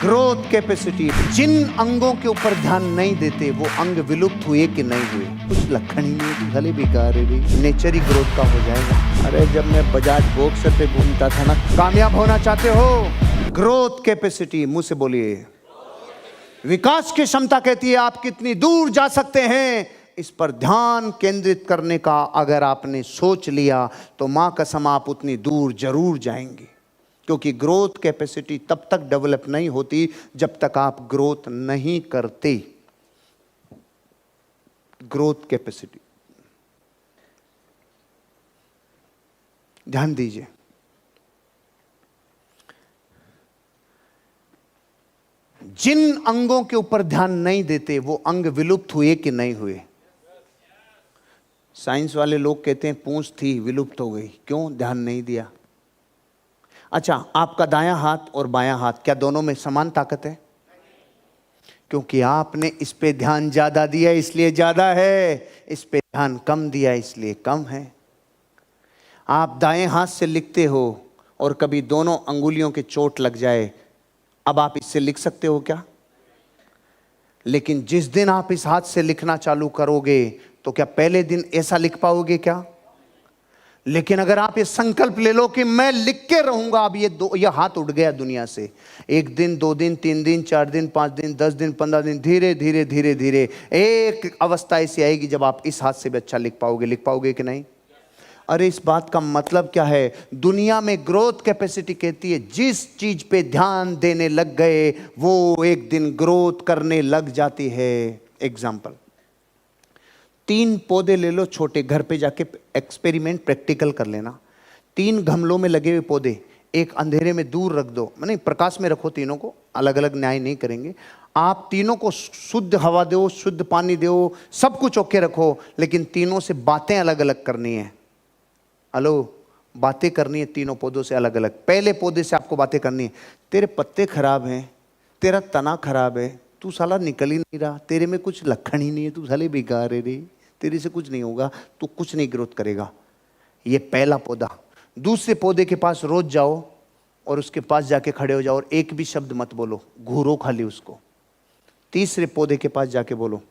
Growth capacity. जिन अंगों के ऊपर ध्यान नहीं देते वो अंग विलुप्त हुए कि नहीं हुए, कुछ लक्षण ही नहीं, भले बेकार है भाई। नेचर ही ग्रोथ का हो जाएगा। अरे जब मैं बजाज बॉक्सर पे घूमता था ना, कामयाब होना चाहते हो, ग्रोथ कैपेसिटी, मुंह से बोलिए। विकास की क्षमता कहती है आप कितनी दूर जा सकते हैं, इस पर ध्यान केंद्रित करने का अगर आपने सोच लिया तो मां कसम आप उतनी दूर जरूर जाएंगे। क्योंकि ग्रोथ कैपेसिटी तब तक डेवलप नहीं होती जब तक आप ग्रोथ नहीं करते। ग्रोथ कैपेसिटी, ध्यान दीजिए। जिन अंगों के ऊपर ध्यान नहीं देते वो अंग विलुप्त हुए कि नहीं हुए। साइंस वाले लोग कहते हैं पूंछ थी विलुप्त हो गई, क्यों? ध्यान नहीं दिया। अच्छा, आपका दायां हाथ और बायां हाथ क्या दोनों में समान ताकत है? क्योंकि आपने इस पे ध्यान ज्यादा दिया इसलिए ज्यादा है, इस पे ध्यान कम दिया इसलिए कम है। आप दाएं हाथ से लिखते हो और कभी दोनों अंगुलियों के चोट लग जाए, अब आप इससे लिख सकते हो क्या? लेकिन जिस दिन आप इस हाथ से लिखना चालू करोगे तो क्या पहले दिन ऐसा लिख पाओगे क्या? लेकिन अगर आप ये संकल्प ले लो कि मैं लिख के रहूंगा, अब ये हाथ उठ गया दुनिया से, 1 दिन 2 दिन 3 दिन 4 दिन 5 दिन 10 दिन 15 दिन, धीरे धीरे धीरे धीरे एक अवस्था ऐसी आएगी जब आप इस हाथ से भी अच्छा लिख पाओगे। लिख पाओगे कि नहीं? अरे इस बात का मतलब क्या है? दुनिया में ग्रोथ कैपेसिटी कहती है जिस चीज पे ध्यान देने लग गए वो एक दिन ग्रोथ करने लग जाती है। एग्जाम्पल, 3 पौधे ले लो छोटे, घर पे जाके एक्सपेरिमेंट प्रैक्टिकल कर लेना। 3 गमलों में लगे हुए पौधे, एक अंधेरे में दूर रख दो, नहीं प्रकाश में रखो, तीनों को अलग अलग न्याय नहीं करेंगे। आप तीनों को शुद्ध हवा दो, शुद्ध पानी दो, सब कुछ ओके रखो, लेकिन तीनों से बातें अलग अलग करनी है। हेलो, बातें करनी है तीनों पौधों से अलग अलग। पहले पौधे से आपको बातें करनी है, तेरे पत्ते खराब हैं, तेरा तना खराब है, तू साला निकल ही नहीं रहा, तेरे में कुछ लक्षण ही नहीं है, तू साले बेकार है रे, तेरे से कुछ नहीं होगा, तू कुछ नहीं ग्रोथ करेगा। ये पहला पौधा। दूसरे पौधे के पास रोज जाओ और उसके पास जाके खड़े हो जाओ और एक भी शब्द मत बोलो, घूरो खाली उसको। तीसरे पौधे के पास जाके बोलो,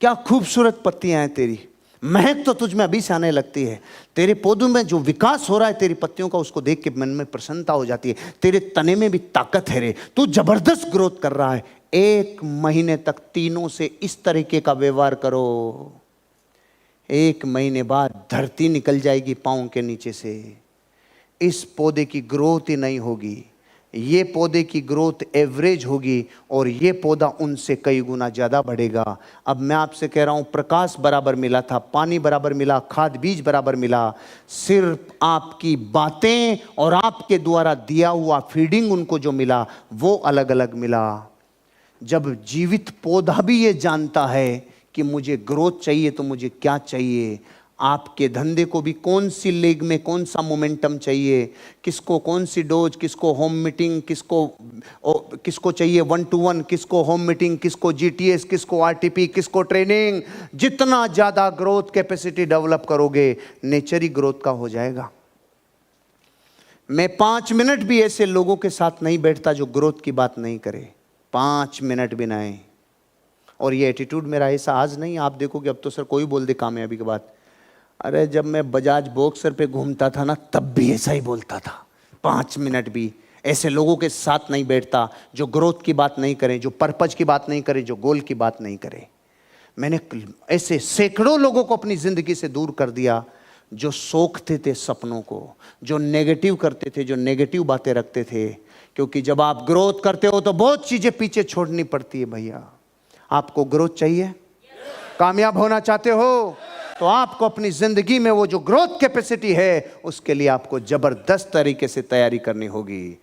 क्या खूबसूरत पत्तियां हैं तेरी, महक तो तुझ में अभी से आने लगती है, तेरे पौधों में जो विकास हो रहा है तेरी पत्तियों का, उसको देख के मन में प्रसन्नता हो जाती है, तेरे तने में भी ताकत है रे, तू जबरदस्त ग्रोथ कर रहा है। 1 महीने तक तीनों से इस तरीके का व्यवहार करो, 1 महीने बाद धरती निकल जाएगी पांव के नीचे से। इस पौधे की ग्रोथ ही नहीं होगी, ये पौधे की ग्रोथ एवरेज होगी और ये पौधा उनसे कई गुना ज़्यादा बढ़ेगा। अब मैं आपसे कह रहा हूँ, प्रकाश बराबर मिला था, पानी बराबर मिला, खाद बीज बराबर मिला, सिर्फ आपकी बातें और आपके द्वारा दिया हुआ फीडिंग उनको जो मिला वो अलग अलग मिला। जब जीवित पौधा भी ये जानता है कि मुझे ग्रोथ चाहिए तो मुझे क्या चाहिए, आपके धंधे को भी कौन सी लेग में कौन सा मोमेंटम चाहिए, किसको कौन सी डोज, किसको होम मीटिंग, किसको चाहिए 1-to-1, किसको होम मीटिंग, किसको जीटीएस, किसको आरटीपी, किसको ट्रेनिंग। जितना ज़्यादा ग्रोथ कैपेसिटी डेवलप करोगे नेचर ही ग्रोथ का हो जाएगा। मैं 5 मिनट भी ऐसे लोगों के साथ नहीं बैठता जो ग्रोथ की बात नहीं करे, 5 मिनट भी नहीं। और ये एटीट्यूड मेरा ऐसा आज नहीं, आप देखोगे अब तो सर कोई बोल दे कामयाबी की बात। अरे जब मैं बजाज बॉक्सर पे घूमता था ना, तब भी ऐसा ही बोलता था। 5 मिनट भी ऐसे लोगों के साथ नहीं बैठता जो ग्रोथ की बात नहीं करें, जो पर्पज की बात नहीं करें, जो गोल की बात नहीं करें। मैंने ऐसे सैकड़ों लोगों को अपनी जिंदगी से दूर कर दिया जो सोखते थे सपनों को, जो नेगेटिव करते थे, जो नेगेटिव बातें रखते थे। क्योंकि जब आप ग्रोथ करते हो तो बहुत चीजें पीछे छोड़नी पड़ती है भैया। आपको ग्रोथ चाहिए, कामयाब होना चाहते हो तो आपको अपनी जिंदगी में वो जो ग्रोथ कैपेसिटी है उसके लिए आपको जबरदस्त तरीके से तैयारी करनी होगी।